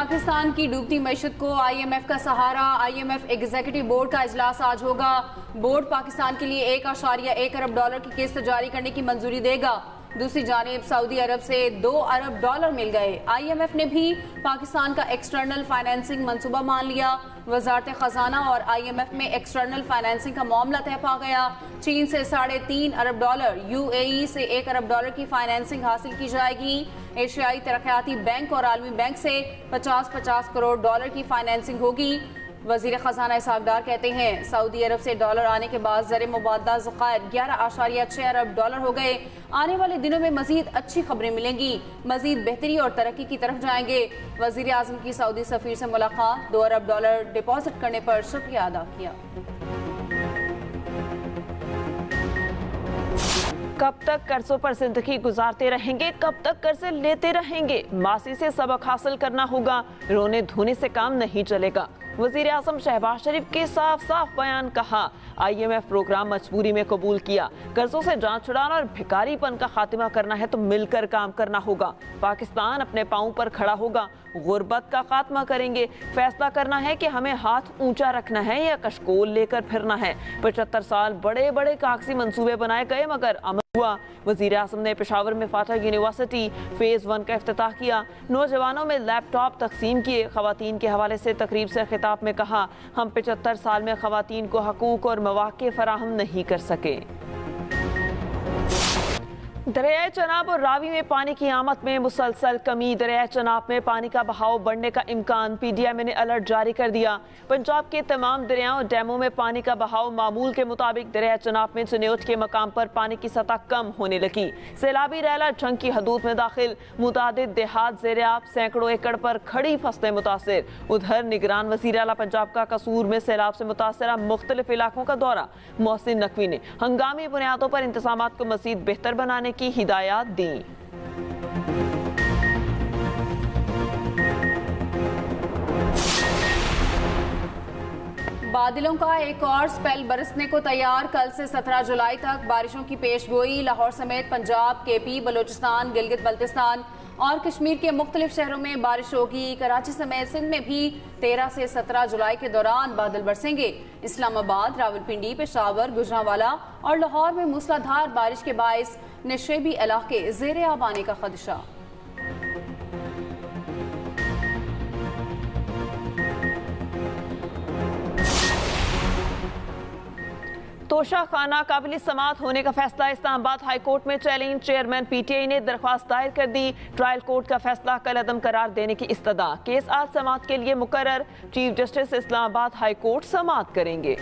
पाकिस्तान की डूबती मईशत को IMF का सहारा। IMF एग्जीक्यूटिव बोर्ड का इजलास आज होगा। बोर्ड पाकिस्तान के लिए 1.1 अरब डॉलर की किस्त जारी करने की मंजूरी देगा। दूसरी जानिब सऊदी अरब से 2 अरब डॉलर मिल गए। IMF ने भी पाकिस्तान का एक्सटर्नल फाइनेंसिंग मंसूबा मान लिया। वजारत खजाना और IMF में एक्सटर्नल फाइनेंसिंग का मामला तय पा गया। चीन से 3.5 अरब डॉलर, UAE से 1 अरब डॉलर की फाइनेंसिंग हासिल की जाएगी। एशियाई तरक्याती बैंक और आलमी बैंक से 50-50 करोड़ डॉलर की फाइनेंसिंग होगी। वजीर खजाना इसहाक डार कहते हैं सऊदी अरब से डॉलर आने के बाद ज़र मुबादला ज़खायर 11.6 अरब डॉलर हो गए। आने वाले दिनों में मजीद अच्छी खबरें मिलेंगी, मजीद बेहतरी और तरक्की की तरफ जाएंगे। वजीर आज़म की सऊदी सफीर से मुलाकात, 2 अरब डॉलर डिपॉजिट करने पर शुक्रिया अदा किया। कब तक कर्जों पर जिंदगी गुजारते रहेंगे, कब तक कर्जे लेते रहेंगे। मासी से सबक हासिल करना होगा, रोने धोने से काम नहीं चलेगा। वजीर आजम शहबाज शरीफ के साफ साफ बयान। कहा IMF प्रोग्राम मजबूरी में कबूल किया। कर्जों से जान छुड़ाना और भिखारीपन का खात्मा करना है तो मिलकर काम करना होगा। पाकिस्तान अपने पांव पर खड़ा होगा, गुर्बत का खात्मा करेंगे। फैसला करना है कि हमें हाथ ऊंचा रखना है या कशकोल लेकर फिरना है। 75 साल बड़े बड़े कागजी मंसूबे बनाए गए मगर अमल हुआ। वजीर आजम ने पेशावर में फातह यूनिवर्सिटी फेज 1 का इफ्तिताह किया। नौजवानों में लैपटॉप तकसीम किए। खवातीन के हवाले से तकरीब से खिताब में कहा हम 75 साल में खवातीन को हकूक और मौके फराहम नहीं कर सके। दरियाए चनाब और रावी में पानी की आमद में मुसलसल कमी। दरियाए चनाब में पानी का बहाव बढ़ने का इम्कान। PDM ने अलर्ट जारी कर दिया। पंजाब के तमाम दरियाओं और डैमों में पानी का बहाव मामूल के मुताबिक। दरिया चनाब में चिन्योट के मकाम पर पानी की सतह कम होने लगी। सैलाबी रैला जंग की हदूद में दाखिल। मुतादिद देहात ज़ेर-ए-आब, सैकड़ों एकड़ पर खड़ी फसलें मुतासिर। उधर निगरान वज़ीर आला पंजाब का कसूर में सैलाब से मुतासरा मुख्तलिफ इलाकों का दौरा। मोहसिन नकवी ने हंगामी बुनियादों पर इंतजाम को मज़ीद बेहतर बनाने की हिदायत दी। बादलों का एक और स्पेल बरसने को तैयार। कल से 17 जुलाई तक बारिशों की पेशगोई। लाहौर समेत पंजाब, KP, बलोचिस्तान, गिलगित बल्तिस्तान और कश्मीर के मुख्तलिफ शहरों में बारिश होगी। कराची समेत सिंध में भी 13 से 17 जुलाई के दौरान बादल बरसेंगे। इस्लामाबाद, रावलपिंडी, पेशावर, गुजरांवाला और लाहौर में मूसलाधार बारिश के बायस नशेबी इलाके ज़ेर-ए-आब आने का खदशा। तोशा खाना काबिल समात होने का फैसला। इस्लामाबाद हाई कोर्ट में चैलेंज। चेयरमैन PTI ने दरख्वास्त दायर कर दी। ट्रायल कोर्ट का फैसला कल अदम करार देने की इस्तदा। केस आज समात के लिए मुकर्रर। Chief justice Islamabad high court समात करेंगे।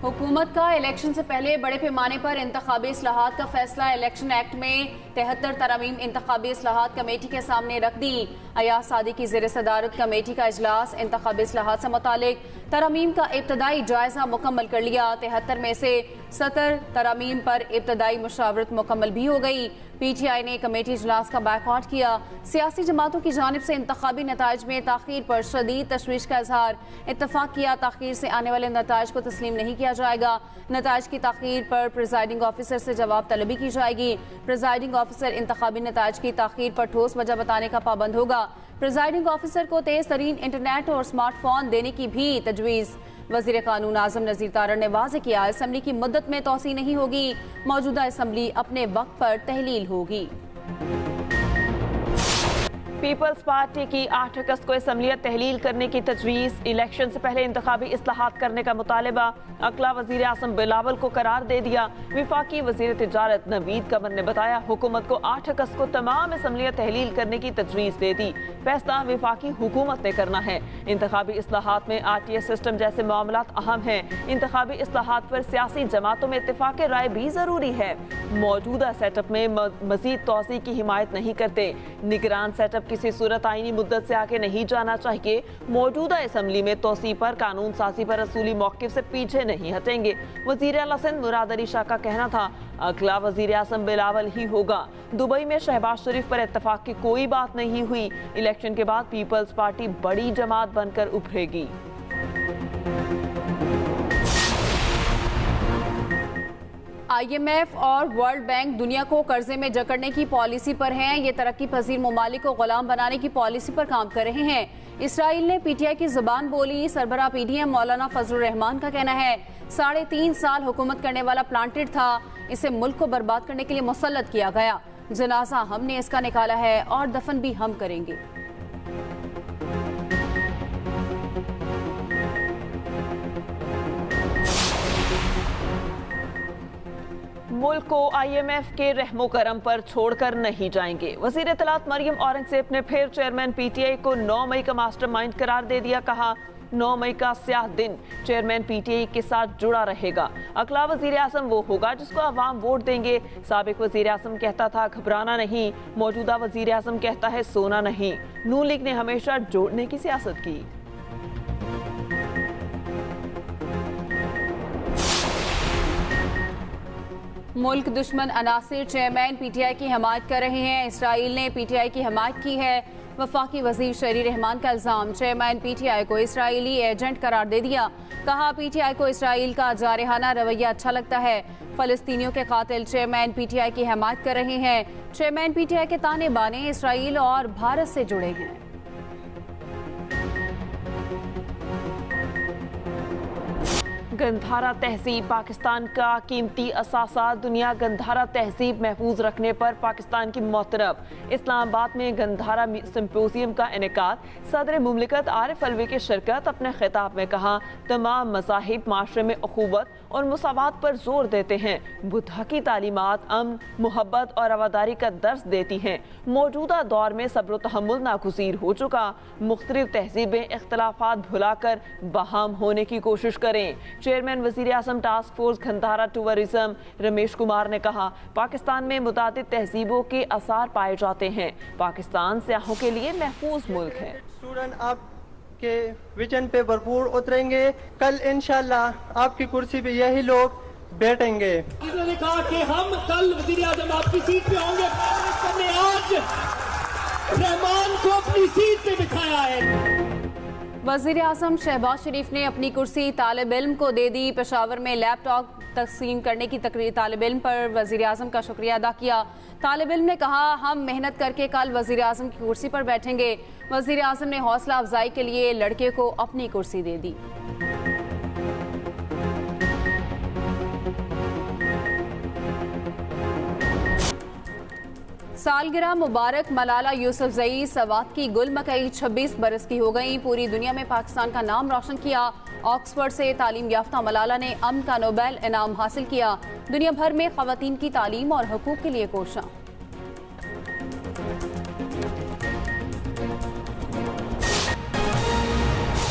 हुकूमत का इलेक्शन से पहले बड़े पैमाने पर इंतखाबी इस्लाहात का फैसला। इलेक्शन एक्ट में 73 तरमीम इंतखाबी इस्लाहात कमेटी के सामने रख दी। अयाज सादी की ज़ेर सदारत कमेटी का इजलास इंतखाबी इस्लाहात से मुतालिक तरमीम का इब्तदाई जायजा मुकम्मल कर लिया। 73 में से 70 तरमीम पर इब्तदाई मुशावरत मुकम्मल भी हो गई। PTI ने कमेटी इजलास का बायकॉट किया। सियासी जमातों की जानिब से इंतखाबी नताइज में ताखीर पर शदीद तशवीश का इजहार। इत्तफाक किया ताखीर से आने वाले नताइज को तस्लीम नहीं किया जाएगा। नताइज की ताखीर पर प्रिजाइडिंग ऑफिसर से जवाब तलबी की जाएगी। प्रिजाइडिंग ऑफिसर इंतखाबी नताइज की ताखीर पर ठोस वजह बताने का पाबंद होगा। प्रिजाइडिंग ऑफिसर को तेज तरीन इंटरनेट और स्मार्टफोन देने की भी तजवीज़। वज़ीर कानून आज़म नज़ीर तारड़ ने वाज़ेह किया असम्बली की मुद्दत में तोसी नहीं होगी। मौजूदा असम्बली अपने वक्त पर तहलील होगी। पीपल्स पार्टी की 8 अगस्त को असम्बलियत तहलील करने की तजवीज़। इलेक्शन से पहले इंतखाबी इस्लाहात करने का मुतालबा। अगला वज़ीर आज़म बिलावल को करार दे दिया। विफाकी वज़ीर तिजारत नवीद कमर ने बताया हुकूमत को 8 अगस्त को तमाम असम्बलियत तहलील करने की तजवीज़ दे दी। फैसला विफाकी हुकूमत ने करना है। इंतखाबी इस्लाहात में RTS सिस्टम जैसे मामलात अहम हैं। इंतखाबी इस्लाहात पर सियासी जमातों में इत्तेफाक राय भी ज़रूरी है। मौजूदा सेटअप में मज़ीद तोसी की हिमायत नहीं करते। निगरान सेटअप किसी सूरत आईनी मुद्दत से आगे नहीं जाना चाहिए। मौजूदा असम्बली में तोसी पर कानून साजी पर रसूली मौक़िफ़ से पीछे नहीं हटेंगे। वज़ीर आला सिंध मुराद अली शाह का कहना था अगला वज़ीर आज़म बिलावल ही होगा। दुबई में शहबाज शरीफ पर इत्तफाक की कोई बात नहीं हुई। इलेक्शन के बाद पीपल्स पार्टी बड़ी जमात बनकर उभरेगी। IMF और वर्ल्ड बैंक दुनिया को कर्जे में जकड़ने की पॉलिसी पर हैं। ये तरक्की पजीर ममालिक को गुलाम बनाने की पॉलिसी पर काम कर रहे हैं। इसराइल ने PTI की जुबान बोली। सरबराह PDM मौलाना फजलुर रहमान का कहना है 3.5 साल हुकूमत करने वाला प्लांटेड था, इसे मुल्क को बर्बाद करने के लिए मुसल्लत किया गया। जनाजा हमने इसका निकाला है और दफन भी हम करेंगे। मुल्क को IMF के रहमो करम पर छोड़कर नहीं जाएंगे। वज़ीर इत्तलात मरियम औरंगज़ेब ने फिर चेयरमैन PTI को 9 मई का मास्टरमाइंड करार दे दिया। कहा 9 मई का स्याह दिन चेयरमैन PTI के साथ जुड़ा रहेगा। अगला वज़ीर आज़म वो होगा जिसको अवाम वोट देंगे। साबिक वज़ीर आज़म कहता था घबराना नहीं, मौजूदा वज़ीर आज़म कहता है सोना नहीं। नून लीग ने हमेशा जोड़ने की सियासत की। मुल्क दुश्मन अनासिर चेयरमैन PTI की हमायत कर रहे हैं। इसराइल ने PTI की हमायत की है। वफाकी वजीर शहरी रहमान का इल्जाम, चेयरमैन PTI को इसराइली एजेंट करार दे दिया। कहा PTI को इसराइल का जारहाना रवैया अच्छा लगता है। फलस्तीनियों के कातिल चेयरमैन PTI की हमायत कर रहे हैं। चेयरमैन PTI के ताने बाने इसराइल और भारत से जुड़े हैं। गंधारा तहजीब पाकिस्तान का कीमती असासा। दुनिया गंधारा तहजीब महफूज रखने पर पाकिस्तान की मोतरफ। इस्लामाबाद में गंधारा सिम्पोजियम का इनेकाद। सदर मुमलिकत आरिफ अलवी की शिरकत। अपने खिताब में कहा तमाम मज़ाहिब माशरे में अखुवत और मुसावात पर जोर देते हैं। बुद्धा की तालीमात अमन, मोहब्बत और रवादारी का दर्स देती हैं। मौजूदा दौर में सब्र तहम्मुल नागुज़ीर हो चुका। मुख्तलिफ तहजीबें इख्तलाफात भुलाकर बहाम होने की कोशिश करें। चेयरमैन वज़ीर आज़म task force Gandhara tourism Ramesh Kumar ने कहा पाकिस्तान में मुतादिद तहजीबों के आसार पाए जाते हैं। पाकिस्तान सियाहों के लिए महफूज मुल्क है। स्टूडेंट आपके विजन पे भरपूर उतरेंगे। कल इंशाल्लाह आपकी कुर्सी पे यही लोग बैठेंगे। इन्होंने कहा कि हम कल वज़ीर आज़म आपकी सीट पे होंगे। प्राइम मिनिस्टर ने आज रहमान को अपनी सीट पे बिठाया है। वज़ीर आज़म शहबाज शरीफ ने अपनी कुर्सी तालिब इल्म को दे दी। पेशावर में लैपटॉप तकसीम करने की तकरीर तालिब इल्म पर वज़ीर आज़म का शुक्रिया अदा किया। तालिब इल्म ने कहा हम मेहनत करके कल वज़ीर आज़म की कुर्सी पर बैठेंगे। वज़ीर आज़म ने हौसला अफजाई के लिए लड़के को अपनी कुर्सी दे दी। सालगिरह मुबारक। मलाला यूसुफजई सवात की गुल मकई 26 बरस की हो गई। पूरी दुनिया में पाकिस्तान का नाम रोशन किया। ऑक्सफोर्ड से तालीम याफ्ता मलाला ने अमन का नोबेल इनाम हासिल किया। दुनिया भर में ख़वातीन की तालीम और हकूक़ के लिए कोशिश।